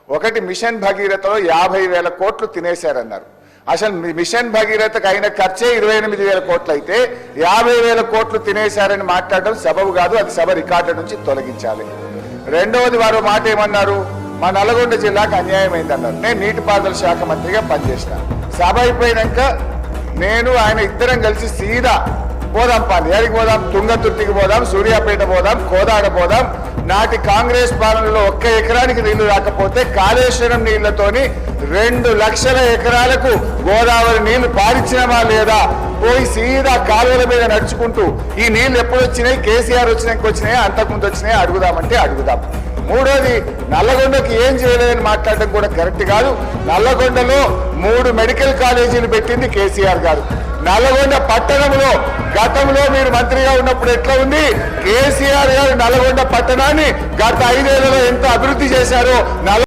ఒకటి మిషన్ భగీరథలో 50,000 కోట్లు తినేశారన్నారు. అసలు మిషన్ భగీరథకు అయిన ఖర్చే 28,000 కోట్లు అయితే 50,000 కోట్లు తినేశారని మాట్లాడడం సబబు కాదు, అది సభ రికార్డు నుంచి తొలగించాలి. రెండవది వారు మాట ఏమన్నారు, మా నల్గొండ జిల్లాకు అన్యాయమైందన్నారు. నేను నీటిపారుదల శాఖ మంత్రిగా పనిచేసిన. సభ అయిపోయినాక నేను ఆయన ఇద్దరం కలిసి సీదా పోదాం, ఎక్కడికి పోదాం, తుంగతుర్తికి పోదాం, సూర్యాపేట పోదాం, కోదాడ పోదాం. నాటి కాంగ్రెస్ పాలనలో 1 ఎకరానికి నీళ్లు రాకపోతే కాళేశ్వరం నీళ్లతోని 2 లక్షల ఎకరాలకు గోదావరి నీళ్లు పారించినమా లేదా, పోయి సీదా కాలువల మీద నడుచుకుంటూ ఈ నీళ్లు ఎప్పుడు వచ్చినాయి, కేసీఆర్ వచ్చినాక వచ్చినాయా, అంతకుముందు వచ్చినాయా అడుగుదామంటే అడుగుదాం. మూడోది, నల్లగొండకి ఏం చేయలేదని మాట్లాడడం కూడా కరెక్ట్ కాదు. నల్లగొండలో 3 మెడికల్ కాలేజీలు పెట్టింది కేసీఆర్ గారు. నల్లగొండ పట్టణంలో గతంలో మీరు మంత్రిగా ఉన్నప్పుడు ఎట్లా ఉంది, కేసీఆర్ గారు నల్లగొండ పట్టణాన్ని గత 5 ఏళ్లలో ఎంత అభివృద్ధి చేశారో